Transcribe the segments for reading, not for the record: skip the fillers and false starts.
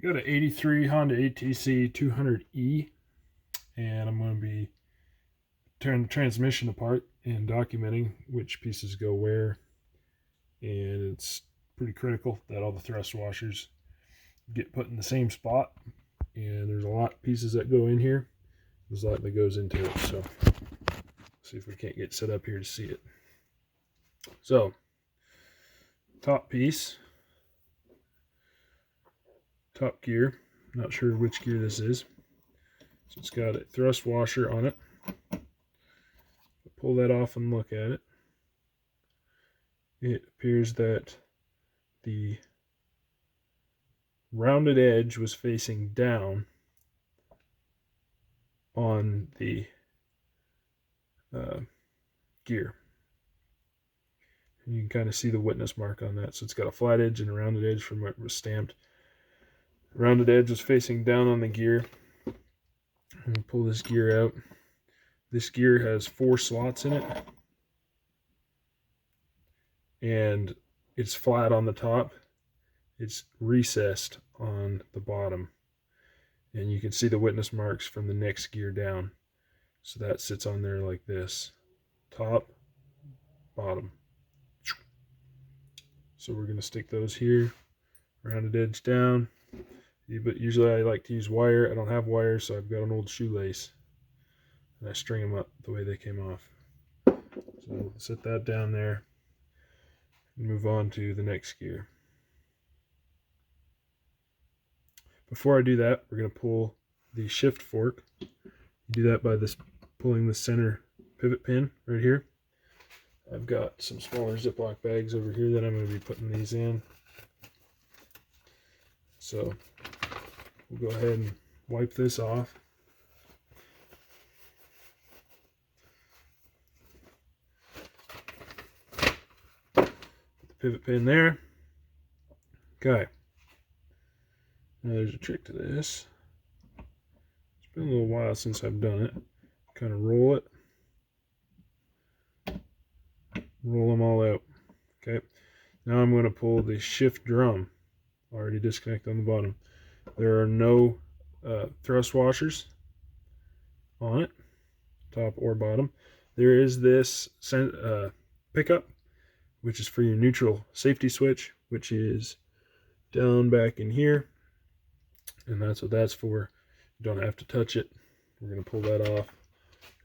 Got an 83 Honda ATC200E, and I'm going to be tearing the transmission apart and documenting which pieces go where. And it's pretty critical that all the thrust washers get put in the same spot. And there's a lot of pieces that go in here. There's a lot that goes into it. So see if we can't get set up here to see it. So top piece, top gear, not sure which gear this is. So it's got a thrust washer on it. Pull that off and look at it. It appears that the rounded edge was facing down on the gear. And you can kind of see the witness mark on that. So it's got a flat edge and a rounded edge from where it was stamped. The rounded edge was facing down on the gear. I'm going to pull this gear out. This gear has 4 slots in it. And it's flat on the top. It's recessed on the bottom. And you can see the witness marks from the next gear down. So that sits on there like this. Top, bottom. So we're going to stick those here. Rounded edge down. But usually I like to use wire. I don't have wire, so I've got an old shoelace. And I string them up the way they came off. So set that down there. And move on to the next gear. Before I do that, we're going to pull the shift fork. You do that by pulling the center pivot pin right here. I've got some smaller Ziploc bags over here that I'm going to be putting these in. So we'll go ahead and wipe this off. Put the pivot pin there. Okay. Now there's a trick to this. It's been a little while since I've done it. Kind of roll it. Roll them all out. Okay. Now I'm going to pull the shift drum. Already disconnected on the bottom. There are no thrust washers on it, top or bottom. There is this pickup, which is for your neutral safety switch, which is down back in here. And that's what that's for. You don't have to touch it. We're going to pull that off,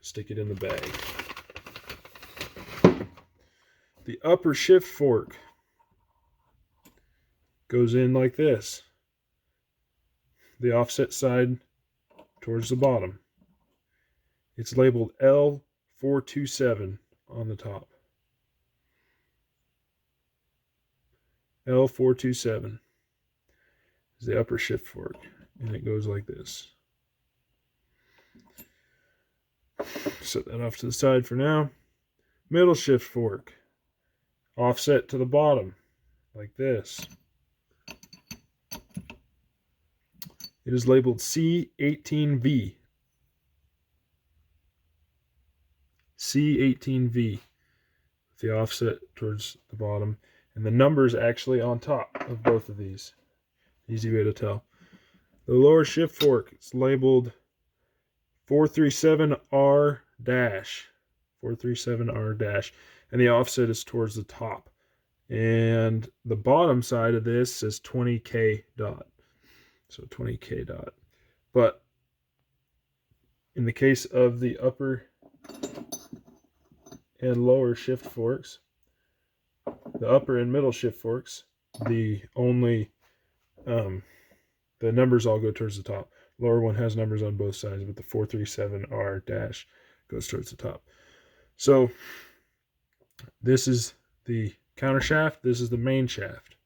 stick it in the bag. The upper shift fork goes in like this. The offset side towards the bottom. It's labeled L427 on the top. L427 is the upper shift fork, and it goes like this. Set that off to the side for now. Middle shift fork, offset to the bottom, like this. It is labeled C18V. C18V, with the offset towards the bottom, and the numbers actually on top of both of these. Easy way to tell. The lower shift fork is labeled 437R-, 437R-, and the offset is towards the top. And the bottom side of this says 20K dot. So 20K dot. But in the case of the upper and lower shift forks, the upper and middle shift forks, the numbers all go towards the top. Lower one has numbers on both sides, but the 437R- goes towards the top. So this is the counter shaft. This is the main shaft.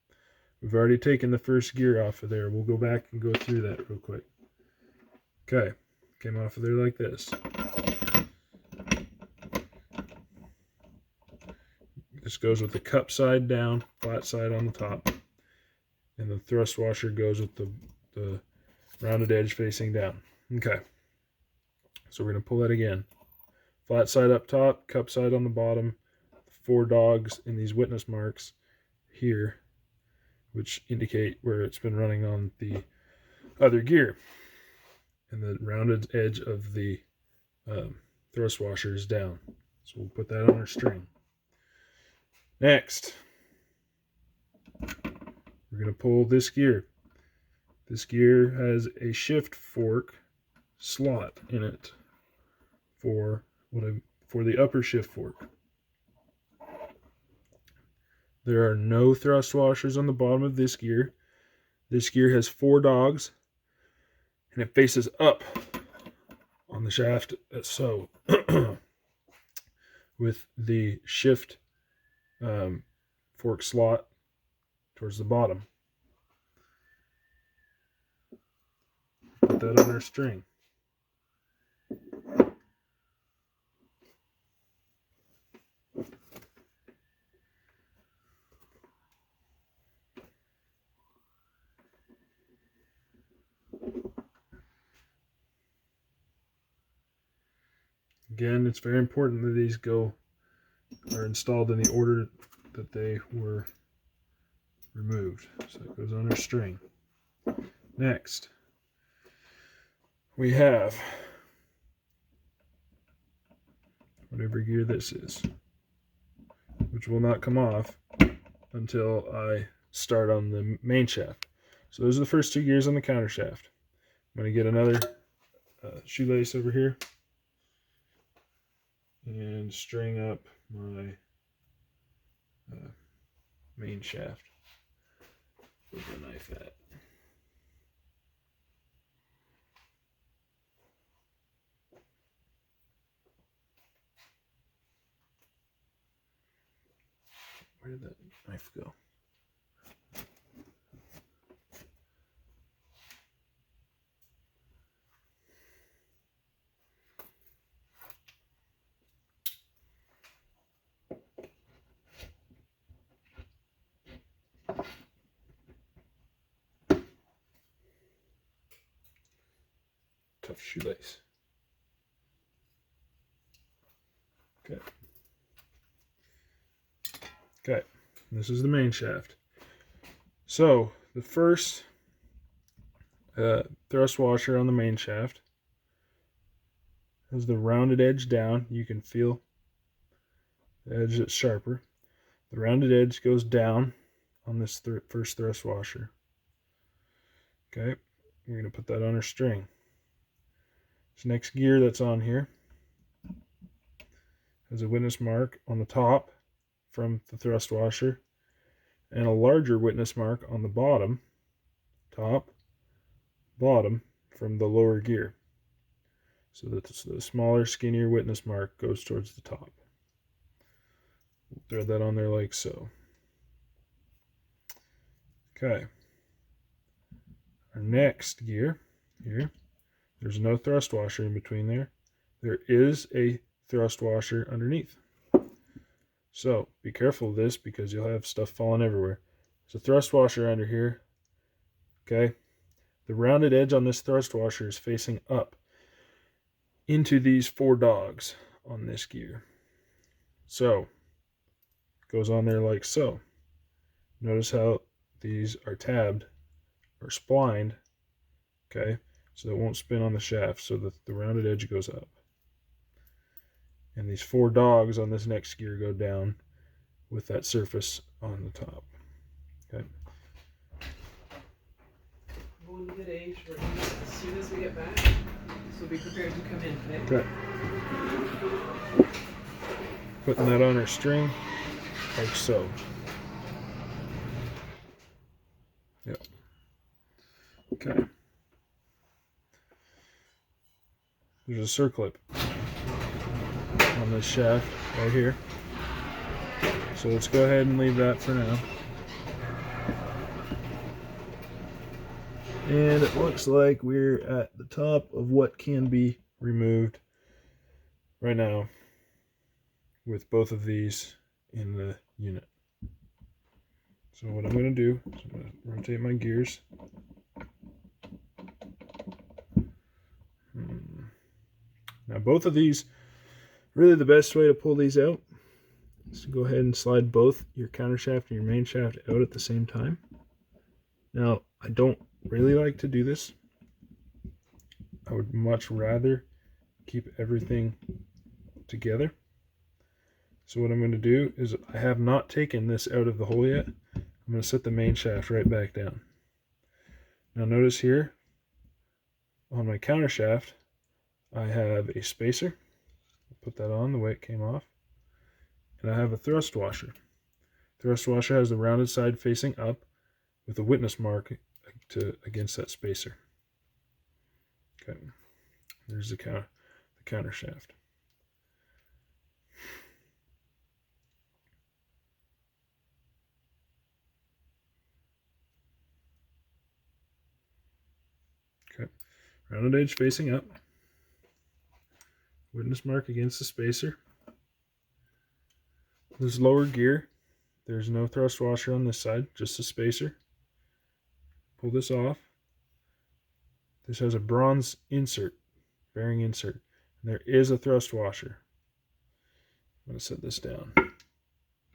We've already taken the first gear off of there. We'll go back and go through that real quick. Okay, came off of there like this. This goes with the cup side down, flat side on the top. And the thrust washer goes with the rounded edge facing down. Okay, so we're going to pull that again. Flat side up top, cup side on the bottom. 4 dogs in these witness marks here, which indicate where it's been running on the other gear. And the rounded edge of the thrust washer is down. So we'll put that on our string. Next, we're going to pull this gear. This gear has a shift fork slot in it for the upper shift fork. There are no thrust washers on the bottom of this gear. This gear has 4 dogs, and it faces up on the shaft, so with the shift fork slot towards the bottom. Put that on our string. Again, it's very important that these are installed in the order that they were removed. So it goes on our string. Next, we have whatever gear this is, which will not come off until I start on the main shaft. So those are the first 2 gears on the counter shaft. I'm going to get another shoelace over here and string up my main shaft with the knife at. Where did that knife go? Tough shoelace. Okay. Okay, this is the main shaft. So the first thrust washer on the main shaft has the rounded edge down. You can feel the edge that's sharper. The rounded edge goes down on this first thrust washer. Okay, we're going to put that on our string. This next gear that's on here has a witness mark on the top from the thrust washer and a larger witness mark on the bottom, top, bottom from the lower gear. So that the smaller, skinnier witness mark goes towards the top. We'll thread that on there like so. Okay. Our next gear here, there's no thrust washer in between there. There is a thrust washer underneath. So be careful of this because you'll have stuff falling everywhere. There's a thrust washer under here. Okay. The rounded edge on this thrust washer is facing up into these 4 dogs on this gear. So it goes on there like so. Notice how these are tabbed or splined, okay, so it won't spin on the shaft, so that the rounded edge goes up. And these 4 dogs on this next gear go down with that surface on the top. Okay. We'll get age for as soon as we get back, so be prepared to come in, okay? Okay. Putting that on our string, like so. Yep. Okay. There's a circlip on this shaft right here. So let's go ahead and leave that for now. And it looks like we're at the top of what can be removed right now with both of these in the unit. So what I'm going to do is I'm going to rotate my gears. Now both of these, really the best way to pull these out is to go ahead and slide both your counter shaft and your main shaft out at the same time. Now I don't really like to do this I would much rather keep everything together. So what I'm going to do is, I have not taken this out of the hole yet. I'm going to set the main shaft right back down. Now notice here on my counter shaft, I have a spacer. Put that on the way it came off. And I have a thrust washer. Thrust washer has the rounded side facing up with a witness mark against that spacer. Okay, there's the counter shaft. Okay, rounded edge facing up, witness mark against the spacer. This lower gear, there's no thrust washer on this side, just a spacer. Pull this off. This has a bronze insert, bearing insert, and there is a thrust washer. I'm going to set this down.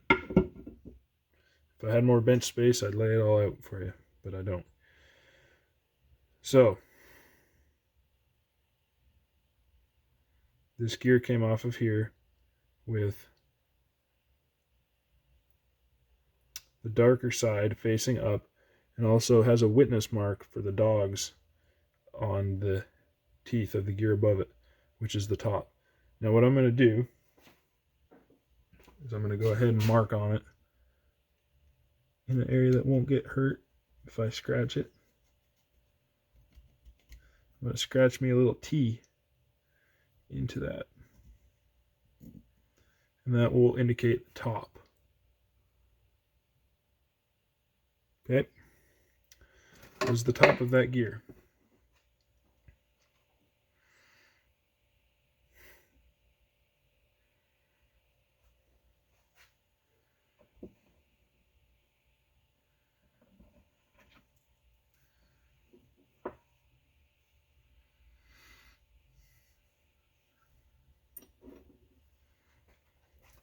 If I had more bench space, I'd lay it all out for you, but I don't. So, this gear came off of here with the darker side facing up, and also has a witness mark for the dogs on the teeth of the gear above it, which is the top. Now what I'm going to do is I'm going to go ahead and mark on it in an area that won't get hurt if I scratch it. I'm going to scratch me a little T into that, and that will indicate the top. Okay, this is the top of that gear.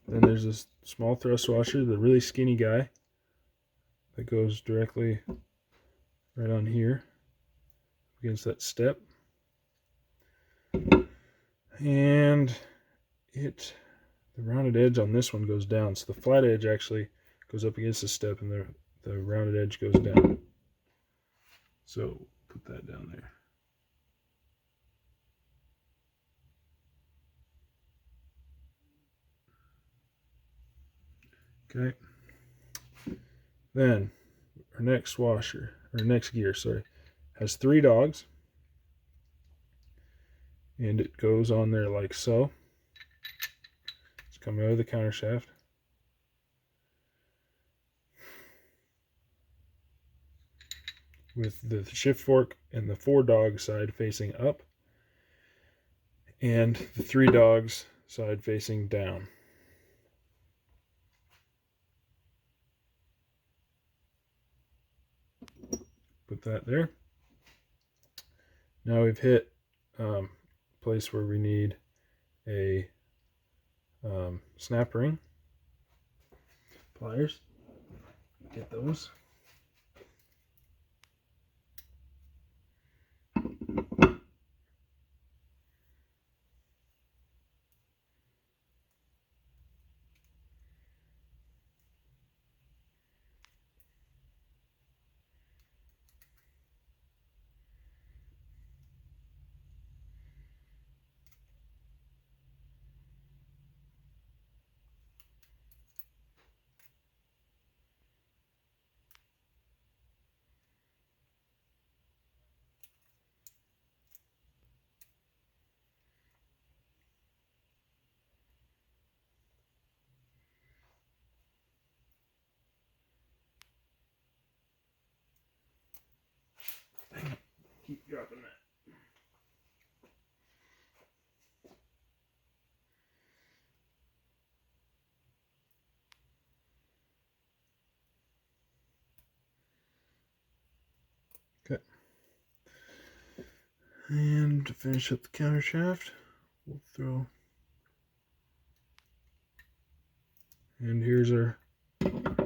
Then there's this small thrust washer, the really skinny guy, that goes directly right on here against that step. And the rounded edge on this one goes down. So the flat edge actually goes up against the step, and the rounded edge goes down. So put that down there. Okay. Then our next gear, has 3 dogs, and it goes on there like so. It's coming out of the counter shaft. With the shift fork and the 4 dog side facing up, and the 3 dogs side facing down. Put that there. Now we've hit place where we need a snap ring. Pliers. Get those. Keep dropping that. Okay. And to finish up the counter shaft, we'll throw. And here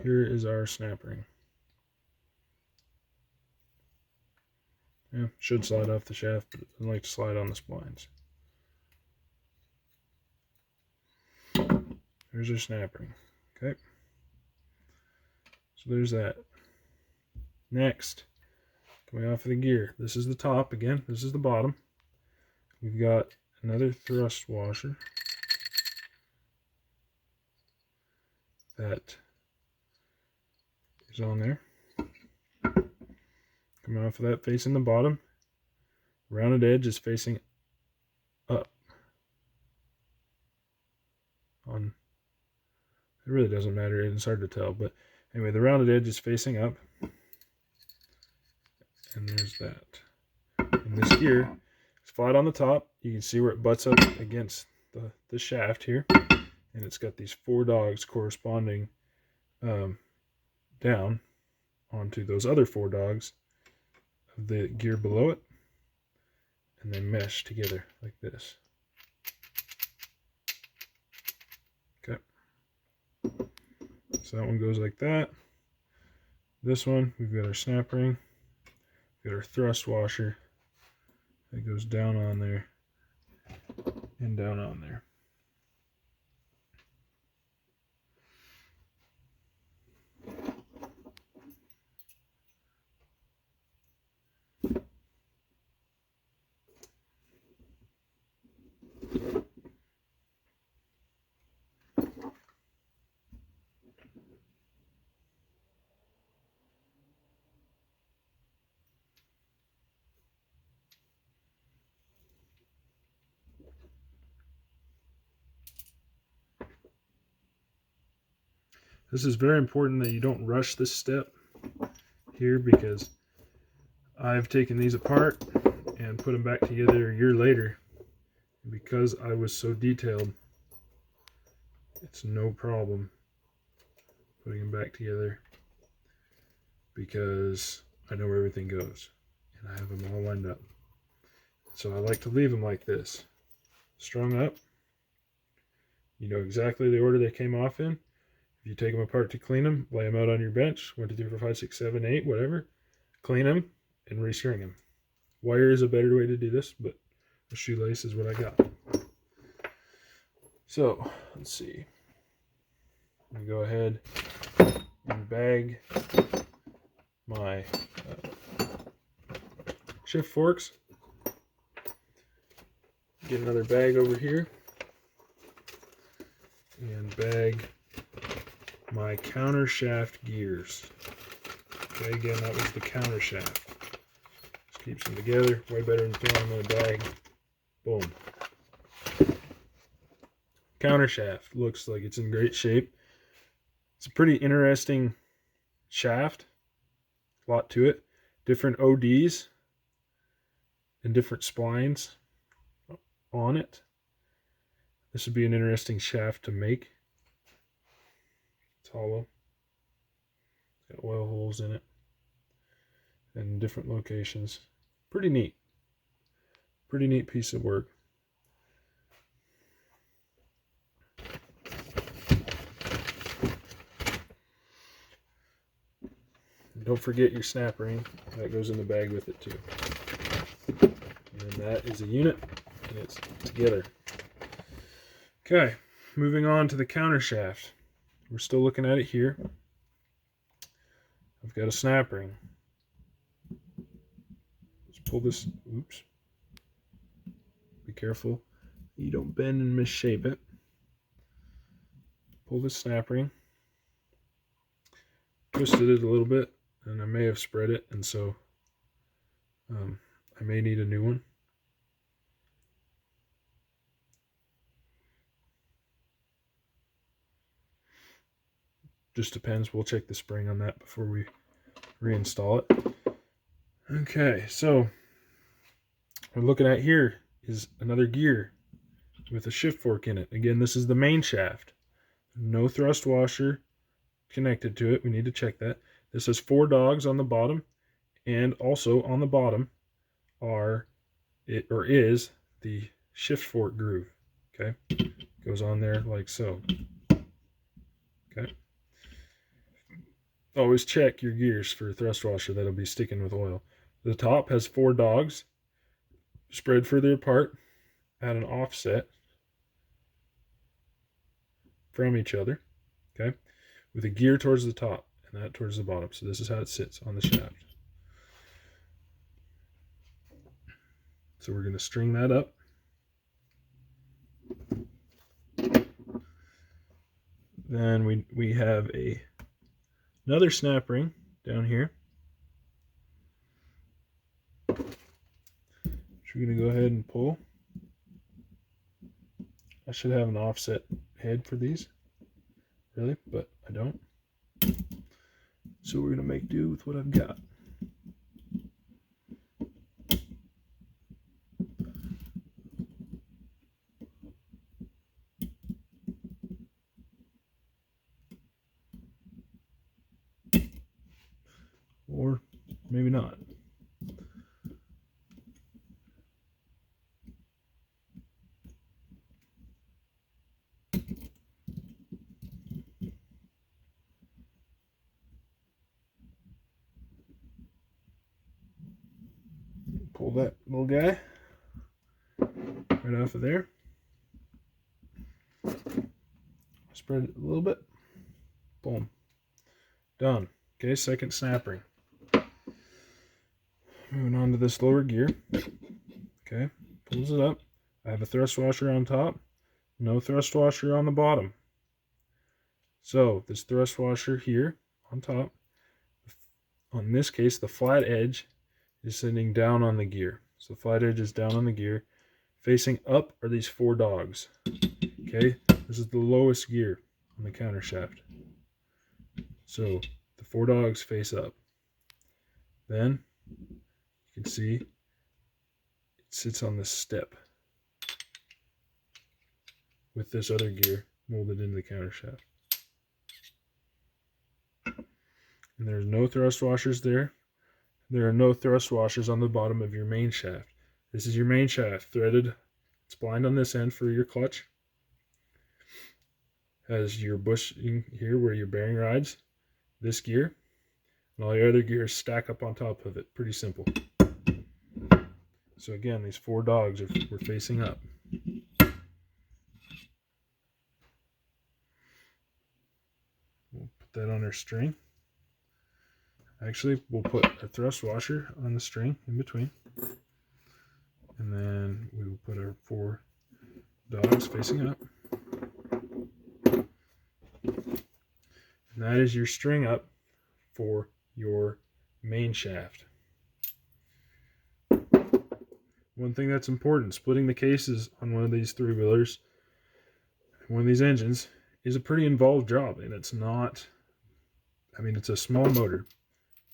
is our snap ring. Yeah, should slide off the shaft, but it doesn't like to slide on the splines. There's our snap ring. Okay. So there's that. Next, coming off of the gear. This is the top again. This is the bottom. We've got another thrust washer that is on there. Coming off of that, facing the bottom. Rounded edge is facing up. It really doesn't matter. It's hard to tell, but anyway, the rounded edge is facing up. And there's that. And this gear is flat on the top. You can see where it butts up against the shaft here. And it's got these 4 dogs corresponding down onto those other 4 dogs of the gear below it. And they mesh together like this. Okay. So that one goes like that. This one, we've got our snap ring. We've got our thrust washer. That goes down on there and down on there. This is very important that you don't rush this step here, because I've taken these apart and put them back together a year later. And because I was so detailed, it's no problem putting them back together, because I know where everything goes and I have them all lined up. So I like to leave them like this, strung up. You know exactly the order they came off in. If you take them apart to clean them, lay them out on your bench, 1, 2, 3, 4, 5, 6, 7, 8, whatever. Clean them and restring them. Wire is a better way to do this, but a shoelace is what I got. So let's see. I'm gonna go ahead and bag my shift forks. Get another bag over here and bag my counter shaft gears. Okay, again, that was the counter shaft. Just keeps them together, way better than throwing them in a bag. Boom. Counter shaft looks like it's in great shape. It's a pretty interesting shaft. A lot to it. Different ODs and different splines on it. This would be an interesting shaft to make. It's hollow. It's got oil holes in it and different locations. Pretty neat. Pretty neat piece of work. And don't forget your snap ring. That goes in the bag with it too. And that is a unit, and it's together. Okay, moving on to the counter shaft. We're still looking at it here. I've got a snap ring. Let's pull this. Oops. Be careful you don't bend and misshape it. Pull this snap ring. Twisted it a little bit, and I may have spread it, and so I may need a new one. Just depends. We'll check the spring on that before we reinstall it. Okay, so what we're looking at here is another gear with a shift fork in it. Again, this is the main shaft. No thrust washer connected to it. We need to check that. This has 4 dogs on the bottom, and also on the bottom is the shift fork groove. Okay, goes on there like so. Okay. Always check your gears for a thrust washer that'll be sticking with oil. The top has 4 dogs spread further apart at an offset from each other, okay, with a gear towards the top and that towards the bottom. So this is how it sits on the shaft. So we're going to string that up. Then we have another snap ring down here. So we're going to go ahead and pull. I should have an offset head for these, really, but I don't. So we're going to make do with what I've got. Or maybe not. Pull that little guy right off of there. Spread it a little bit. Boom. Done. Okay, second snap ring. Moving on to this lower gear. Okay, pulls it up. I have a thrust washer on top, no thrust washer on the bottom. So this thrust washer here on top, on this case, the flat edge is sitting down on the gear. So the flat edge is down on the gear. Facing up are these 4 dogs. Okay, this is the lowest gear on the counter shaft. So the 4 dogs face up. Then you can see it sits on this step with this other gear molded into the counter shaft. And there's no thrust washers there. There are no thrust washers on the bottom of your main shaft. This is your main shaft, threaded. It's blind on this end for your clutch. Has your bushing here where your bearing rides, this gear, and all your other gears stack up on top of it. Pretty simple. So again, these 4 dogs were facing up. We'll put that on our string. Actually, we'll put a thrust washer on the string in between. And then we will put our 4 dogs facing up. And that is your string up for your main shaft. One thing that's important, splitting the cases on one of these 3-wheelers, one of these engines, is a pretty involved job. And it's not, I mean, it's a small motor,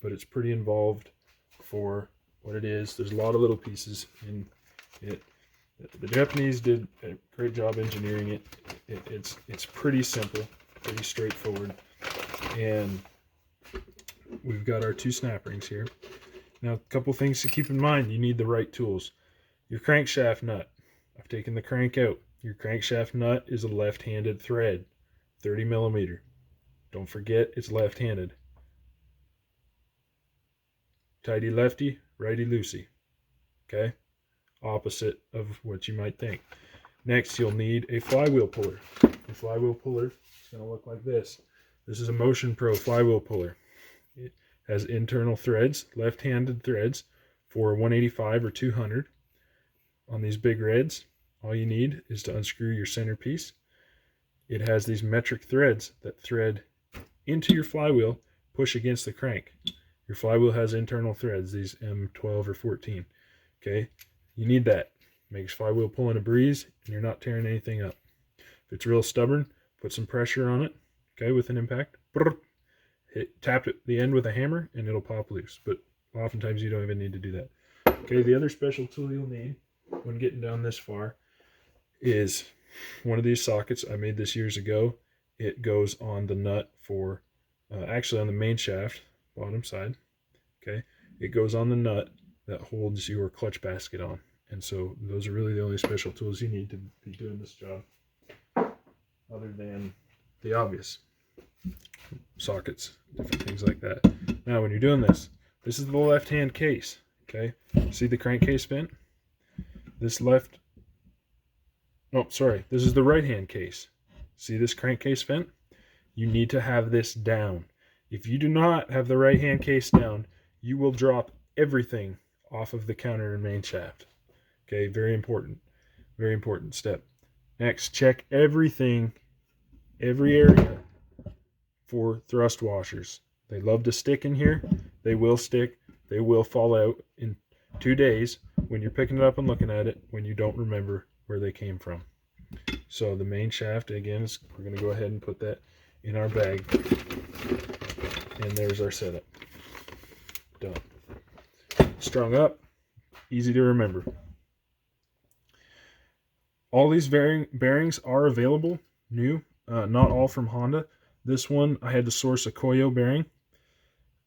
but it's pretty involved for what it is. There's a lot of little pieces in it. The Japanese did a great job engineering it. It's pretty simple, pretty straightforward. And we've got our 2 snap rings here. Now, a couple things to keep in mind. You need the right tools. Your crankshaft nut. I've taken the crank out. Your crankshaft nut is a left-handed thread, 30 millimeter. Don't forget it's left-handed. Tighty lefty, righty loosey. Okay? Opposite of what you might think. Next, you'll need a flywheel puller. The flywheel puller is going to look like this. This is a Motion Pro flywheel puller. It has internal threads, left-handed threads for 185 or 200. On these big reds, all you need is to unscrew your centerpiece. It has these metric threads that thread into your flywheel, push against the crank. Your flywheel has internal threads, these M12 or 14. Okay, you need that. Makes flywheel pulling a breeze and you're not tearing anything up. If it's real stubborn, put some pressure on it, okay, with an impact. Tap it the end with a hammer and it'll pop loose, but oftentimes you don't even need to do that. Okay, the other special tool you'll need when getting down this far is one of these sockets. I made this years ago. It goes on the nut for, actually on the main shaft, bottom side. Okay, it goes on the nut that holds your clutch basket on. And so those are really the only special tools you need to be doing this job, other than the obvious sockets, different things like that. Now when you're doing this, this is the left hand case. Okay, see the crankcase vent? This left, oh, sorry, this is the right-hand case. See this crankcase vent? You need to have this down. If you do not have the right-hand case down, you will drop everything off of the counter and main shaft. Okay, very important step. Next, check everything, every area for thrust washers. They love to stick in here. They will stick. They will fall out in 2 days when you're picking it up and looking at it when you don't remember where they came from. So the main shaft, again, we're going to go ahead and put that in our bag. And there's our setup. Done. Strung up, easy to remember. All these bearings are available, new, not all from Honda. This one, I had to source a Koyo bearing,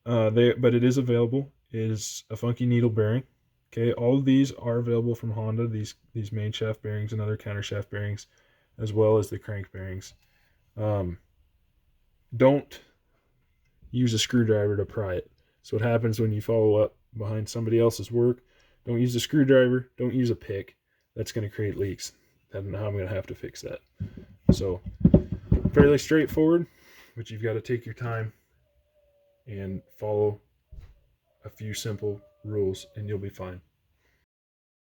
but it is available. It is a funky needle bearing. Okay, all of these are available from Honda, these main shaft bearings and other counter shaft bearings, as well as the crank bearings. Don't use a screwdriver to pry it. So what happens when you follow up behind somebody else's work, don't use a screwdriver, don't use a pick. That's going to create leaks. I don't know how I'm going to have to fix that. So fairly straightforward, but you've got to take your time and follow a few simple rules and you'll be fine.